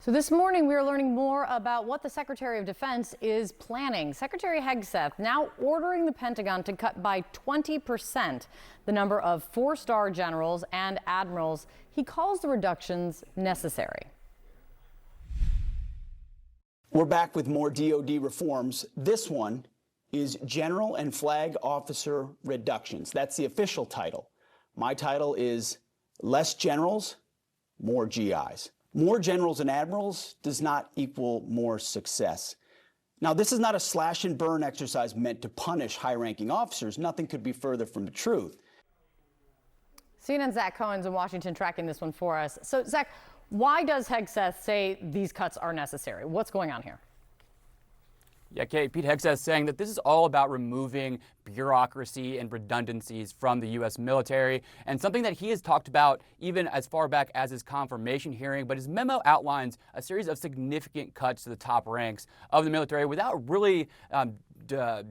So this morning we are learning more about what the Secretary of Defense is planning. Secretary Hegseth now ordering the Pentagon to cut by 20% the number of four-star generals and admirals. He calls the reductions necessary. We're back with more DoD reforms. This one is General and Flag Officer Reductions. That's the official title. My title is Less Generals, More GIs. More generals and admirals does not equal more success. Now, this is not a slash and burn exercise meant to punish high-ranking officers. Nothing could be further from the truth. CNN's Zach Cohen's in Washington tracking this one for us. So, Zach, why does Hegseth say these cuts are necessary? What's going on here? Yeah, Kate, Pete Hegseth saying that this is all about removing bureaucracy and redundancies from the U.S. military, and something that he has talked about even as far back as his confirmation hearing. But his memo outlines a series of significant cuts to the top ranks of the military without really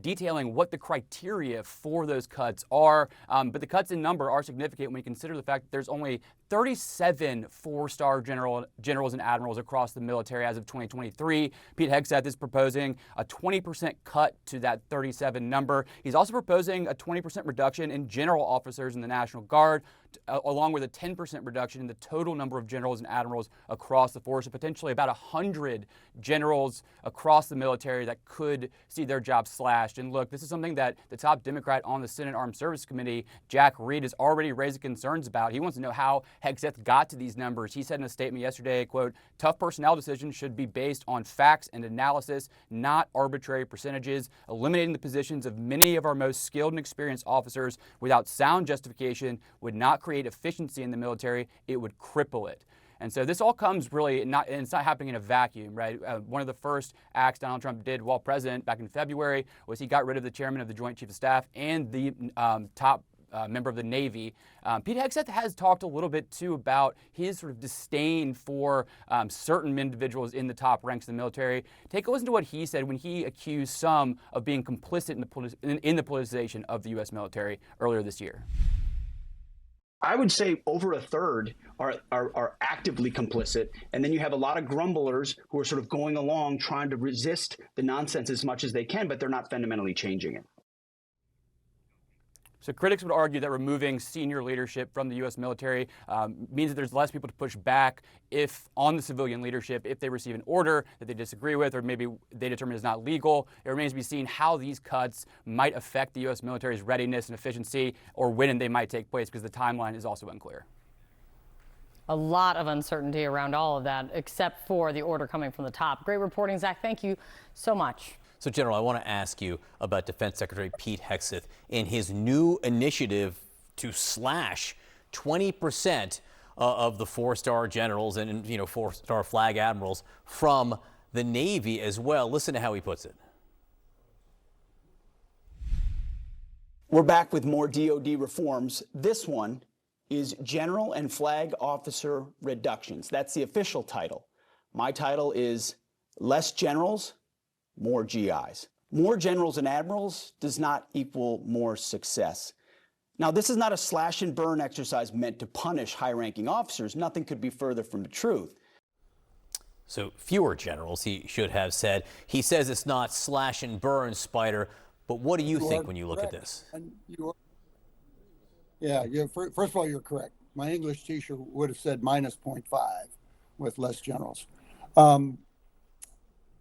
detailing what the criteria for those cuts are. But the cuts in number are significant when you consider the fact that there's only 37 four-star generals and admirals across the military as of 2023. Pete Hegseth is proposing a 20% cut to that 37 number. He's also proposing a 20% reduction in general officers in the National Guard, along with a 10% reduction in the total number of generals and admirals across the force, and potentially about 100 generals across the military that could see their jobs slashed. And look, this is something that the top Democrat on the Senate Armed Services Committee, Jack Reed, has already raised concerns about. He wants to know how Hegseth got to these numbers. He said in a statement yesterday, quote, "Tough personnel decisions should be based on facts and analysis, not arbitrary percentages. Eliminating the positions of many of our most skilled and experienced officers without sound justification would not create efficiency in the military. It would cripple it." And so this all comes really and it's not happening in a vacuum, right? One of the first acts Donald Trump did while president back in February was he got rid of the chairman of the Joint Chiefs of Staff and the top member of the Navy. Pete Hegseth has talked a little bit, too, about his sort of disdain for certain individuals in the top ranks of the military. Take a listen to what he said when he accused some of being complicit in the politicization of the U.S. military earlier this year. I would say over a third are actively complicit, and then you have a lot of grumblers who are sort of going along trying to resist the nonsense as much as they can, but they're not fundamentally changing it. So critics would argue that removing senior leadership from the U.S. military means that there's less people to push back on the civilian leadership if they receive an order that they disagree with or maybe they determine is not legal. It remains to be seen how these cuts might affect the U.S. military's readiness and efficiency or when they might take place, because the timeline is also unclear. A lot of uncertainty around all of that, except for the order coming from the top. Great reporting, Zach. Thank you so much. So, General, I want to ask you about Defense Secretary Pete Hegseth in his new initiative to slash 20% of the four-star generals and, four-star flag admirals from the Navy as well. Listen to how he puts it. We're back with more DoD reforms. This one is General and Flag Officer Reductions. That's the official title. My title is Less Generals, More GIs. More generals and admirals does not equal more success. Now, this is not a slash and burn exercise meant to punish high-ranking officers. Nothing could be further from the truth. So fewer generals, he should have said. He says it's not slash and burn, Spider, but what do you think when you look at this? And first of all, you're correct. My English teacher would have said minus 0.5 with less generals.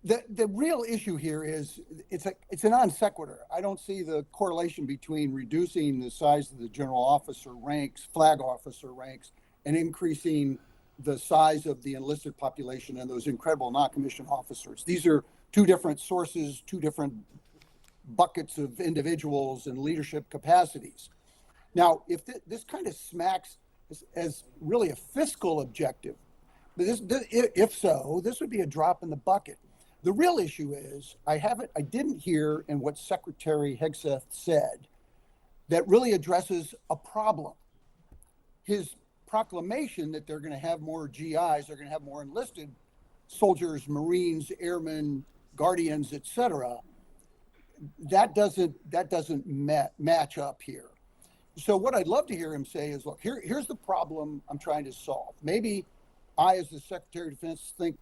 The real issue here is it's a non sequitur. I don't see the correlation between reducing the size of the general officer ranks, flag officer ranks, and increasing the size of the enlisted population and those incredible non-commissioned officers. These are two different sources, two different buckets of individuals and leadership capacities. Now, if this kind of smacks as really a fiscal objective, if so, this would be a drop in the bucket. The real issue is I didn't hear in what Secretary Hegseth said that really addresses a problem. His proclamation that they're going to have more GIs, they're going to have more enlisted soldiers, Marines, airmen, guardians, etc. That doesn't match up here. So what I'd love to hear him say is, look, here's the problem I'm trying to solve. Maybe I, as the Secretary of Defense, think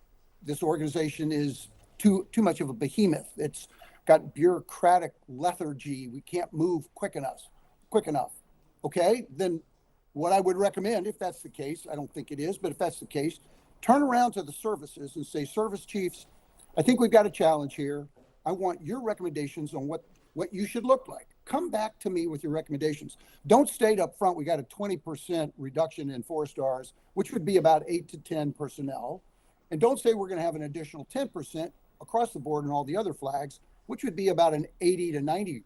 this organization is too much of a behemoth. It's got bureaucratic lethargy. We can't move quick enough. Okay, then what I would recommend, if that's the case, I don't think it is, but if that's the case, turn around to the services and say, service chiefs, I think we've got a challenge here. I want your recommendations on what you should look like. Come back to me with your recommendations. Don't state up front, we got a 20% reduction in 4-stars, which would be about 8 to 10 personnel. And don't say we're going to have an additional 10% across the board in all the other flags, which would be about an 80 to 90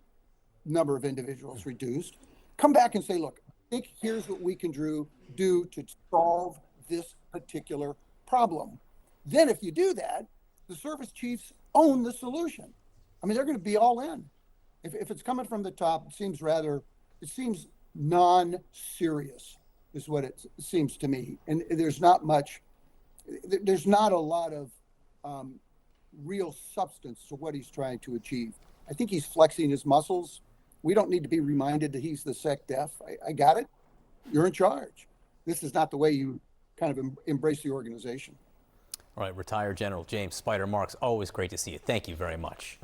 number of individuals reduced. Come back and say, look, I think here's what we can do to solve this particular problem. Then if you do that, the service chiefs own the solution. I mean, they're going to be all in. If it's coming from the top, it seems non-serious is what it seems to me. And there's not a lot of real substance to what he's trying to achieve. I think he's flexing his muscles. We don't need to be reminded that he's the SecDef. I got it. You're in charge. This is not the way you kind of embrace the organization. All right, retired General James Spider Marks, always great to see you. Thank you very much.